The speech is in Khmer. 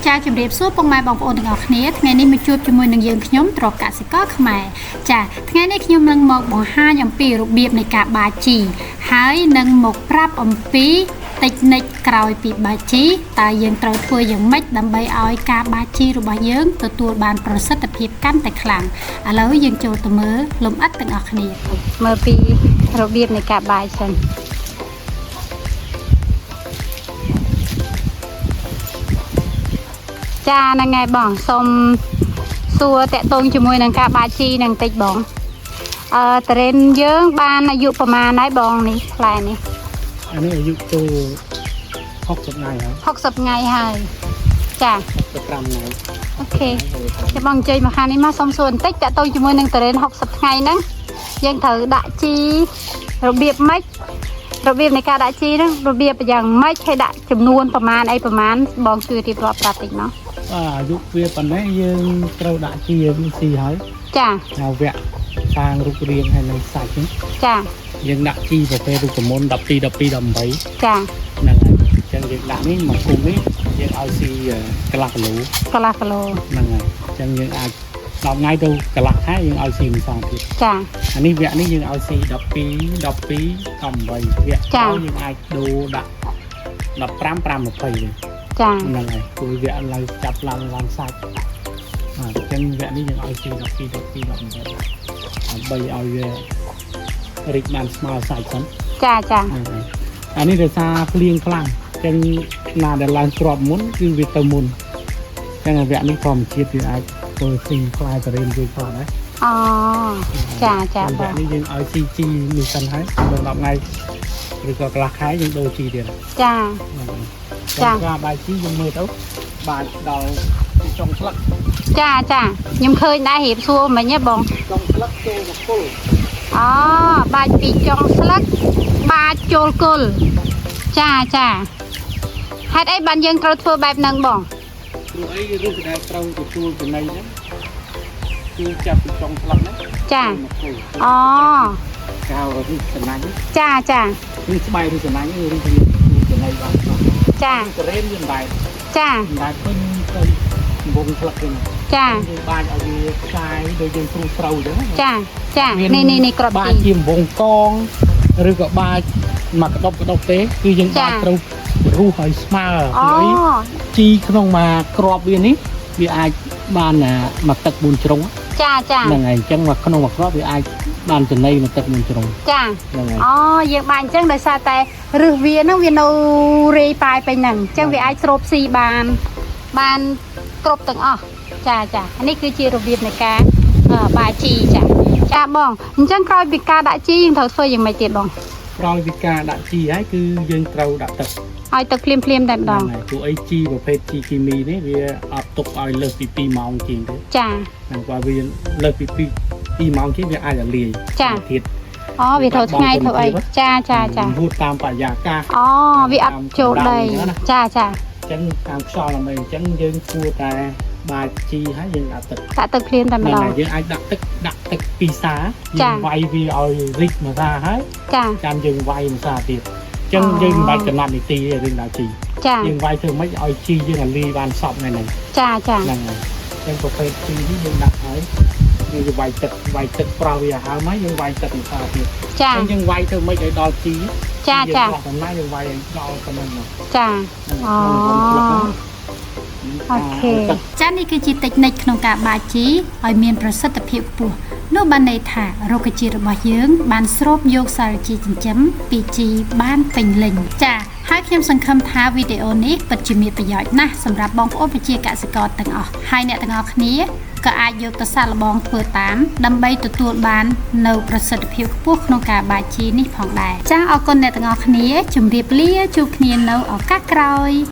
ចាជំរាបសួរពុកម៉ែបងប្អូនទាំងអស់គ្នាថ្ងៃនេះមកជួបជាមួយនឹងយើងខ្ញុំត្រកកសិករខ្មែរចាថ្ងៃនេះខ្ញុំនឹងមកបង្ហាញអំពីរបៀបនៃការបាចជីហើយនឹងមកប្រាប់អំពីតិចនិចក្រោយពីបាចជីតើយើងត្រូវធ្វើយ៉ាងម៉េចដើម្បីឲ្យការបាចជីរបស់យើងទទួលបានប្រសិទ្ធភាពកាន់តែខ្លាំងឥឡូវយើងចូលទៅមើលលំអិតទាំងអស់គ្នាមើលពីរបៀបនៃការបាចសិនចាហ្នឹងហើយបងសូមសួរតាក់ទងជាមួយនឹងការបាចជីនឹងតិចបងត្រេនយើងបានអាយុប្រហែលហើយបងនេះផ្លែនេះអានេះអាយុចូល60ថ្ងៃហើយ60ថ្ងៃហើយចា65ថ្ងៃអូខេចាំបងជ័យមកខាងនេះមកសូមសួរបន្តិចតាក់ទងជាមួយនឹងត្រេន60ថ្ងៃហ្នឹងយើងត្រូវដាក់ជីរបៀបម៉េចរបៀបនៃការដាក់ជីហ្នឹងរបៀបយ៉ាងម៉េចឲ្យដាក់ចំនួនប្រមាណអីប្រមាណបងជួយរៀបរាប់ប្រាប់តិចមកអាយុវាប៉ុណ្ណេះយើងត្រូវដាក់ជីវាស៊ីហើយចាហើយវគ្គសាងរូបរាងហើយនៅសាច់ហ្នឹងចាយើងដាក់ជីប្រភេទរូបមន្ត12 12 18ចាហ្នឹងហើយអញ្ចឹងយើងដាក់នេះមកគុំនេះយើងឲ្យស៊ីកន្លះគីឡូហ្នឹងហើយអញ្ចឹងយើងអាច10ថ្ងៃទៅកន្លះខែយើងឲ្យស៊ីម្សងទៀតចាអានេះវគ្គនេះយើងឲ្យស៊ី12 12 18វគ្គក្រោយយើងអាចដូរដាក់15 5 20វិញចាហ្នឹងហើយគួរវគ្គឡើងចាប់ឡើងសាច់អញ្ចឹងវគ្គនេះយើងឲ្យស៊ី12 12 18ដើម្បីឲ្យវារីកបានស្មើសាច់សិនចាអានេះដោយសារភ្លៀងខ្លាំងអញ្ចឹងណាដែលឡើងគ្រាប់មុនគឺវាទៅមុនអញ្ចឹងវគ្គនេះធម្មជាតិវាអាចធ្វើស៊ីផ្លែតរេនយើងផងដែរអូចាវគ្គនេះយើងឲ្យស៊ីជីនេះសិនហើយដល់10ថ្ងៃឬក៏កន្លះខែយើងដូរជីទៀតចាការបាយជីយើងមើលទៅបាយដល់ចុងស្លឹកចាខ្ញុំឃើញដែររៀបសួរមិញហ៎បងចុងស្លឹកចូលមកគល់បាច់ពីចុងស្លឹកបាច់ចូលគល់ចាហេតុអីបានយើងត្រូវធ្វើបែបហ្នឹងបងព្រោះអីឬក៏ដែលត្រូវទទួលចំណីហ្នឹងគឺចាប់ពីចុងស្លឹកហ្នឹងចាកៅឬសំណាញ់ចាឬស្បែកឬសំណាញ់ឬចំណីបានចាត្រេនយើងដែរចាពេញទៅវងស្លឹកវិញចាយើងបាចឲ្យវាខ្សាយដូចយើងគ្រូស្រូវអញ្ចឹងចានេះក្របបាចជាវងកងឬក៏បាចមកកដុបទេគឺយើងបាចត្រូវរស់ឲ្យស្មើព្រោះជីក្នុងមួយក្របវានេះវាអាចបានមកទឹក4ជ្រុងចាហ្នឹងហើយអញ្ចឹងមកក្នុងមួយក្របវាអាចបានចំណីមកទឹក4ជ្រុងចាហ្នឹងហើយយើងបានអញ្ចឹងដោយសារតែរឹសវាហ្នឹងវានៅរាយប៉ាយពេញហ្នឹងអញ្ចឹងវាអាចស្រូបស៊ីបានគ្រប់ទាំងអស់ចានេះគឺជារបៀបនៃការបាចជីចាបងអញ្ចឹងក្រោយពីការដាក់ជីយើងត្រូវធ្វើយ៉ាងម៉េចទៀតបងក្រោយពីការដាក់ជីហើយគឺយើងត្រូវដាក់ទឹកឲ្យទឹកភ្លាមតែម្ដងព្រោះអីជីប្រភេទជីគីមីនេះវាអត់ទុកឲ្យលើសពី2ម៉ោងជាងទេចាហ្នឹងបើវាលើសពី2ម៉ោងជាងវាអាចរលាយទៀតវាធ្វើថ្ងៃធ្វើអីចាហួតតាមបរិយាកាសវាអត់ចូលដីចាអញ្ចឹងតាមខ្យល់អីអញ្ចឹងយើងគួរតែបាចជីហើយយើងដាក់ទឹកភ្លាមតែម្ដងយើងអាចដាក់ទឹកពីសាយើងវាយវាឲ្យរីកមួយសាហើយចាំយើងវាយមួយសាទៀតអញ្ចឹងយើងមិនបាច់កំណត់នីតិរឿងដាក់ជីយើងវាយធ្វើម៉េចឲ្យជីយើងលាយបានសពហ្នឹងចាហ្នឹងហើយអញ្ចឹងប្រភេទជីនេះយើងដាក់ហើយយើងវាយទឹកប្រោះវាហើយមកយើងវាយទឹកមួយសាទៀតអញ្ចឹងយើងវាយធ្វើម៉េចឲ្យដល់ជីចាតំណាយើងវាយឲ្យដល់ប៉ុណ្ណឹងចាអូខេចានេះគឺជាតិចនិចក្នុងការបាចជីឲ្យមានប្រសិទ្ធភាពខ្ពស់នោះបានន័យថារុក្ខជាតិរបស់យើងបានស្រូបយកសារជីចិញ្ចឹមពីជីបានពេញលេញចាហើយខ្ញុំសង្ឃឹមថាវីដេអូនេះពិតជាមានប្រយោជន៍ណាស់សម្រាប់បងប្អូនប្រជាកសិករទាំងអស់ហើយអ្នកទាំងអស់គ្នាក៏អាចយកទៅសាកល្បងធ្វើតាមដើម្បីទទួលបាននៅប្រសិទ្ធភាពខ្ពស់ក្នុងការបាចជីនេះផងដែរចាអរគុណអ្នកទាំងអស់គ្នាជម្រាបលាជួបគ្នានៅឱកាសក្រោយ